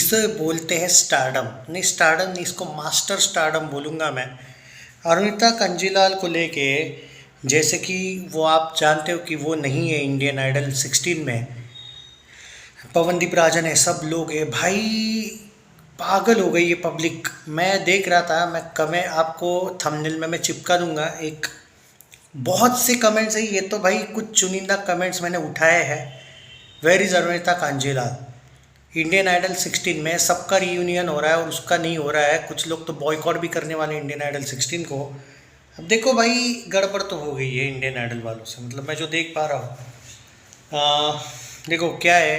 इसे बोलते हैं स्टारडम। नहीं, स्टारडम नहीं, इसको मास्टर स्टारडम बोलूँगा मैं। अरुणिता कंजीलाल को लेके, जैसे कि वो आप जानते हो कि वो नहीं है इंडियन आइडल 16 में। पवनदीप राजन है, सब लोग हैं भाई, पागल हो गई ये पब्लिक। मैं देख रहा था, मैं कमेंट आपको थंबनेल में मैं चिपका दूंगा। एक बहुत से कमेंट्स है ये तो भाई, कुछ चुनिंदा कमेंट्स मैंने उठाए हैं। Where is Arunita Kanjilal? Indian Idol 16 में सबका रीयूनियन हो रहा है और उसका नहीं हो रहा है। कुछ लोग तो बॉयकॉट भी करने वाले इंडियन आइडल 16 को। अब देखो भाई, गड़बड़ तो हो गई है इंडियन आइडल वालों से, मतलब मैं जो देख पा रहा हूँ। देखो क्या है,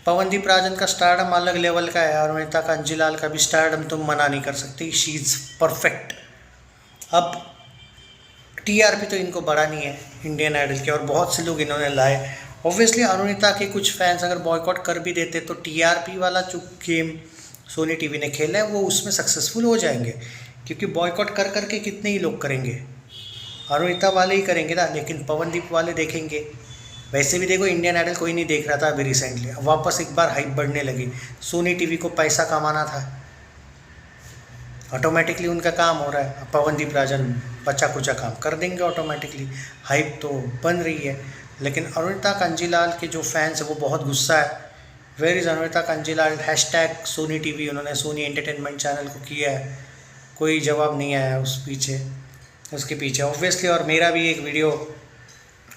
पवनदीप राजन का स्टारडम अलग लेवल का है, अरुणिता कांजीलाल का भी स्टारडम तुम मना नहीं कर सकती। She is perfect. अब टीआरपी तो इनको बढ़ानी है इंडियन आइडल के, और बहुत से लोग इन्होंने लाए। ऑब्वियसली अरुणिता के कुछ फैंस अगर बॉयकॉट कर भी देते तो टीआरपी वाला जो गेम सोनी टीवी ने खेला है वो उसमें सक्सेसफुल हो जाएंगे, क्योंकि बॉयकॉट कर करके कितने ही लोग करेंगे। अरुणिता वाले ही करेंगे ना, लेकिन पवनदीप वाले देखेंगे। वैसे भी देखो, इंडियन आइडल कोई नहीं देख रहा था अभी रिसेंटली, वापस एक बार हाइप बढ़ने लगी। सोनी टीवी को पैसा कमाना था, ऑटोमेटिकली उनका काम हो रहा है। पवनदीप राजन बचा कुचा काम कर देंगे ऑटोमेटिकली, हाइप तो बन रही है। लेकिन अरुणिता कांजीलाल के जो फैंस हैं वो बहुत गुस्सा है। Where is Arunita Kanjilal? Hashtag Sony TV उन्होंने सोनी एंटरटेनमेंट चैनल को किया है, कोई जवाब नहीं आया उसके पीछे ऑब्वियसली। और मेरा भी एक वीडियो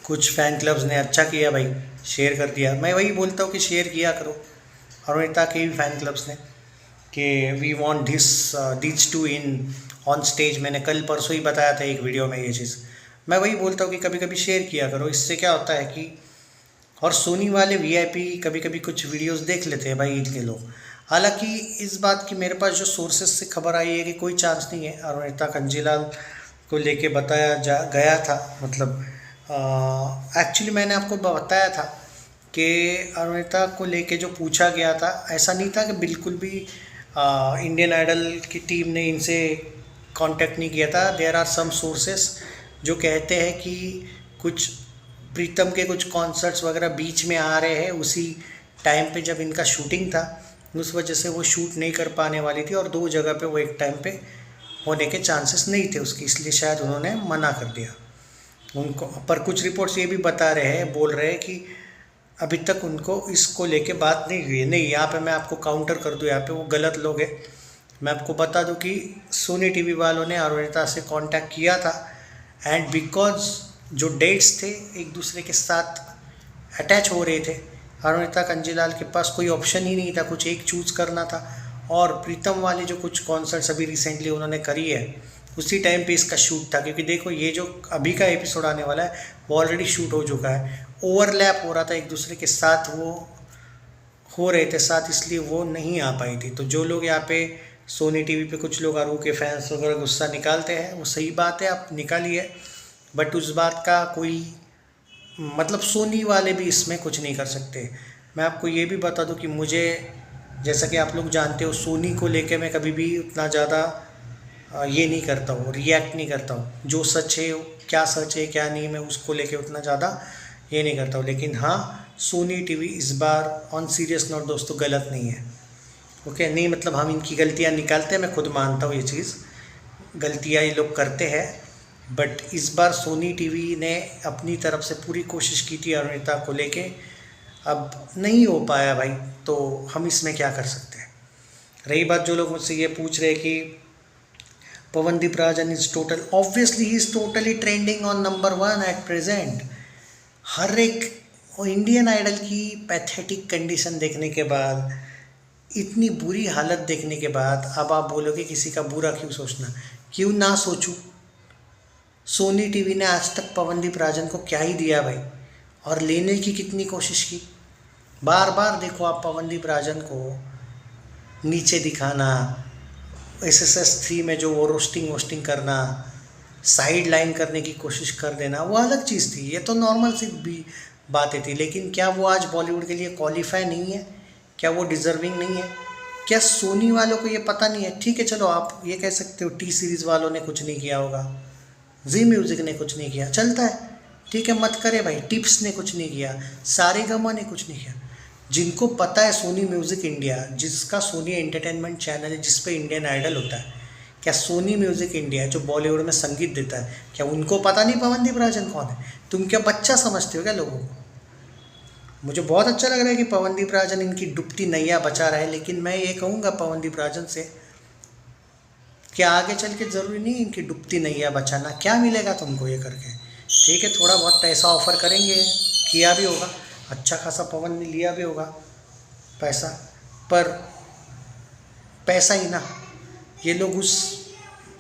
कुछ फ़ैन क्लब्स ने अच्छा किया भाई, शेयर कर दिया। मैं वही बोलता हूँ कि शेयर किया करो अरुणिता के भी फ़ैन क्लब्स ने, कि we want this to in on stage. मैंने कल परसों ही बताया था एक वीडियो में ये चीज़। मैं वही बोलता हूँ कि कभी कभी शेयर किया करो, इससे क्या होता है कि, और सोनी वाले वीआईपी कभी कभी कुछ वीडियोस देख लेते हैं भाई इनके लोग। हालांकि इस बात की मेरे पास जो सोर्सेज से खबर आई है कि कोई चांस नहीं है अरुणिता कांजीलाल को लेके बताया गया था। मतलब एक्चुअली मैंने आपको बताया था कि अरुणिता को लेके जो पूछा गया था, ऐसा नहीं था कि बिल्कुल भी इंडियन आइडल की टीम ने इनसे कांटेक्ट नहीं किया था। देयर आर सम सोर्सेस जो कहते हैं कि कुछ प्रीतम के कुछ कॉन्सर्ट्स वगैरह बीच में आ रहे हैं उसी टाइम पे जब इनका शूटिंग था, उस वजह से वो शूट नहीं कर पाने वाली थी, और 2 जगह पे वो एक टाइम पे होने के चांसेस नहीं थे उसकी, इसलिए शायद उन्होंने मना कर दिया उनको। पर कुछ रिपोर्ट्स ये भी बता रहे हैं, बोल रहे हैं कि अभी तक उनको इसको लेके बात नहीं हुई है। नहीं, यहाँ पे मैं आपको काउंटर कर दूँ, यहाँ पे वो गलत लोग हैं। मैं आपको बता दूँ कि सोनी टीवी वालों ने अरुणिता से कांटेक्ट किया था, एंड बिकॉज जो डेट्स थे एक दूसरे के साथ अटैच हो रहे थे, अरुणिता कांजीलाल के पास कोई ऑप्शन ही नहीं था, कुछ एक चूज़ करना था। और प्रीतम वाले जो कुछ कॉन्सर्ट्स अभी रिसेंटली उन्होंने करी है, उसी टाइम पे इसका शूट था, क्योंकि देखो ये जो अभी का एपिसोड आने वाला है वो ऑलरेडी शूट हो चुका है। ओवरलैप हो रहा था एक दूसरे के साथ, वो हो रहे थे साथ, इसलिए वो नहीं आ पाई थी। तो जो लोग यहाँ पे सोनी टीवी पे कुछ लोग अरू के फैंस वगैरह गुस्सा निकालते हैं, वो सही बात है, आप निकालिए, बट उस बात का कोई मतलब सोनी वाले भी इसमें कुछ नहीं कर सकते। मैं आपको ये भी बता दूं कि मुझे, जैसा कि आप लोग जानते हो, सोनी को लेके मैं कभी भी उतना ज़्यादा ये नहीं करता हूँ, रिएक्ट नहीं करता हूँ। जो सच है, क्या सच है क्या नहीं, मैं उसको लेके उतना ज़्यादा ये नहीं करता हूँ। लेकिन हाँ, सोनी टीवी इस बार ऑन सीरियस नोट दोस्तों गलत नहीं है। ओके, नहीं मतलब हम इनकी गलतियाँ निकालते हैं, मैं खुद मानता हूँ ये चीज़, गलतियाँ ये लोग करते हैं, बट इस बार सोनी टीवी ने अपनी तरफ से पूरी कोशिश की थी अरुणिता को लेके। अब नहीं हो पाया भाई, तो हम इसमें क्या कर सकते हैं। रही बात, जो लोग मुझसे ये पूछ रहे कि Pawandeep Rajan is total, obviously he is totally trending on number 1 at present. हर एक इंडियन आइडल की पैथेटिक कंडीशन देखने के बाद, इतनी बुरी हालत देखने के बाद, अब आप बोलोगे किसी का बुरा क्यों सोचना, क्यों ना सोचूं। सोनी टीवी ने आज तक पवनदीप राजन को क्या ही दिया भाई, और लेने की कितनी कोशिश की। बार बार देखो आप, पवनदीप राजन को नीचे दिखाना, SSS3 में जो वो रोस्टिंग करना, साइड लाइन करने की कोशिश कर देना, वो अलग चीज़ थी, ये तो नॉर्मल सी भी बातें थी। लेकिन क्या वो आज बॉलीवुड के लिए क्वालिफाई नहीं है? क्या वो डिज़र्विंग नहीं है? क्या सोनी वालों को ये पता नहीं है? ठीक है, चलो आप ये कह सकते हो टी सीरीज़ वालों ने कुछ नहीं किया होगा, जी म्यूज़िक ने कुछ नहीं किया, चलता है, ठीक है, मत करे भाई। टिप्स ने कुछ नहीं किया, सारेगामा ने कुछ नहीं किया, जिनको पता है सोनी म्यूज़िक इंडिया, जिसका सोनी एंटरटेनमेंट चैनल है, जिस पे इंडियन आइडल होता है, क्या सोनी म्यूज़िक इंडिया जो बॉलीवुड में संगीत देता है, क्या उनको पता नहीं पवनदीप राजन कौन है? तुम क्या बच्चा समझते हो क्या लोगों को? मुझे बहुत अच्छा लग रहा है कि पवनदीप राजन इनकी डूबती नैया बचा रहा है, लेकिन मैं ये कहूँगा पवनदीप राजन से कि आगे चल के ज़रूरी नहीं इनकी डूबती नैया बचाना। क्या मिलेगा तुमको ये करके? ठीक है, थोड़ा बहुत पैसा ऑफ़र करेंगे, किया भी होगा, अच्छा खासा पवन ने लिया भी होगा पैसा, पर पैसा ही ना, ये लोग उस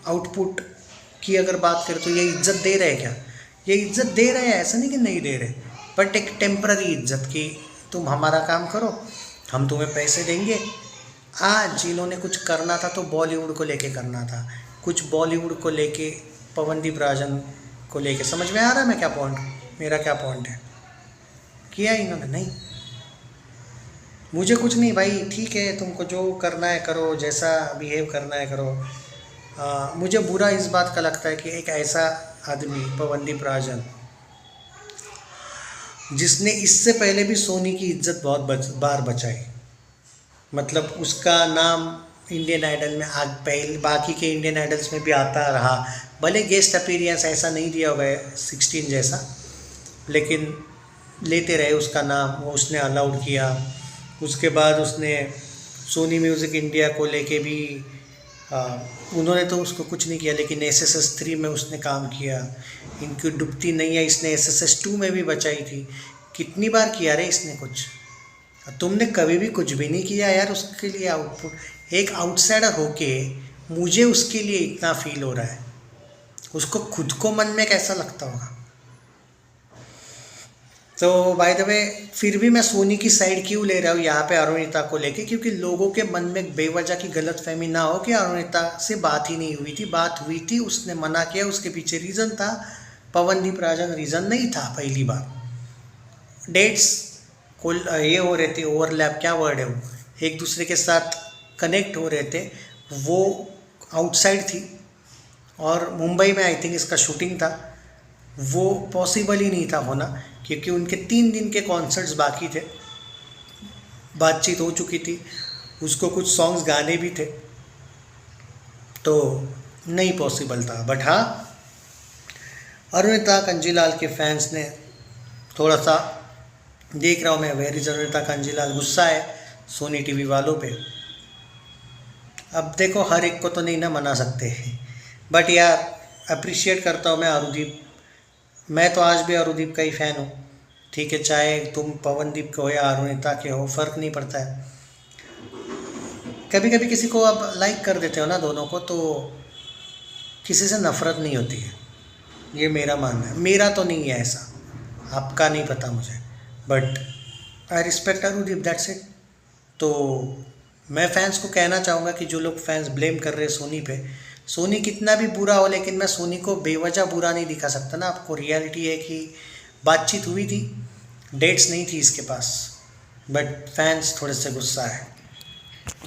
आउटपुट की अगर बात करें तो ये इज्जत दे रहे हैं क्या? ये इज्जत दे रहे हैं, ऐसा नहीं कि नहीं दे रहे, बट एक टेम्पररी इज्जत कि तुम हमारा काम करो, हम तुम्हें पैसे देंगे। आज इन्होंने कुछ करना था तो बॉलीवुड को लेके करना था, कुछ बॉलीवुड को लेके, पवनदीप राजन को लेके। समझ में आ रहा है मैं क्या पॉइंट, मेरा क्या पॉइंट है? किया इन्होंने नहीं। मुझे कुछ नहीं भाई, ठीक है, तुमको जो करना है करो, जैसा बिहेव करना है करो। मुझे बुरा इस बात का लगता है कि एक ऐसा आदमी पवनदीप राजन, जिसने इससे पहले भी सोनी की इज्जत बहुत बार बचाई, मतलब उसका नाम इंडियन आइडल में आग पहले बाकी के इंडियन आइडल्स में भी आता रहा, भले गेस्ट अपीयरेंस ऐसा नहीं दिया होगा 16 जैसा, लेकिन लेते रहे उसका नाम, वो उसने अलाउड किया। उसके बाद उसने सोनी म्यूज़िक इंडिया को लेके भी उन्होंने तो उसको कुछ नहीं किया, लेकिन SSS 3 में उसने काम किया। इनकी डूबती नैया इसने SSS 2 में भी बचाई थी। कितनी बार किया रे इसने कुछ? तुमने कभी भी कुछ भी नहीं किया यार उसके लिए आउटपुट। एक आउटसाइडर होके मुझे उसके लिए इतना फील हो रहा है, उसको खुद को मन में कैसा लगता होगा? तो बाय द वे, फिर भी मैं सोनी की साइड क्यों ले रहा हूँ यहाँ पे अरुणिता को लेके, क्योंकि लोगों के मन में बेवजह की गलतफहमी ना हो कि अरुणिता से बात ही नहीं हुई थी। बात हुई थी, उसने मना किया, उसके पीछे रीज़न था। पवनदीप राजन रीज़न नहीं था। पहली बार डेट्स को ये हो रहे थे, ओवरलैप क्या वर्ड है वो, एक दूसरे के साथ कनेक्ट हो रहे थे। वो आउटसाइड थी और मुंबई में आई थिंक इसका शूटिंग था। वो पॉसिबल ही नहीं था होना, क्योंकि उनके 3 दिन के कॉन्सर्ट्स बाकी थे। बातचीत हो चुकी थी, उसको कुछ सॉन्ग्स गाने भी थे, तो नहीं पॉसिबल था। बट हाँ, अरुणिता कंजीलाल के फैंस ने थोड़ा सा, देख रहा हूँ मैं, वेयर इज़ अरुणिता कंजीलाल, गुस्सा है सोनी टीवी वालों पे। अब देखो, हर एक को तो नहीं ना मना सकते, बट यार अप्रिशिएट करता हूँ मैं अरुदीप। मैं तो आज भी अरुदीप का ही फ़ैन हूँ, ठीक है, चाहे तुम पवनदीप के हो या अरुणिता के हो, फ़र्क नहीं पड़ता है। कभी कभी किसी को आप लाइक कर देते हो ना दोनों को, तो किसी से नफ़रत नहीं होती है, ये मेरा मानना है। मेरा तो नहीं है ऐसा, आपका नहीं पता मुझे, but I respect Arudeep, that's it. तो मैं फैंस को कहना चाहूँगा कि जो लोग फैंस ब्लेम कर रहे हैं सोनी पे, सोनी कितना भी बुरा हो, लेकिन मैं सोनी को बेवजह बुरा नहीं दिखा सकता ना आपको। रियलिटी है कि बातचीत हुई थी, डेट्स नहीं थी इसके पास, बट फैंस थोड़े से गुस्सा है।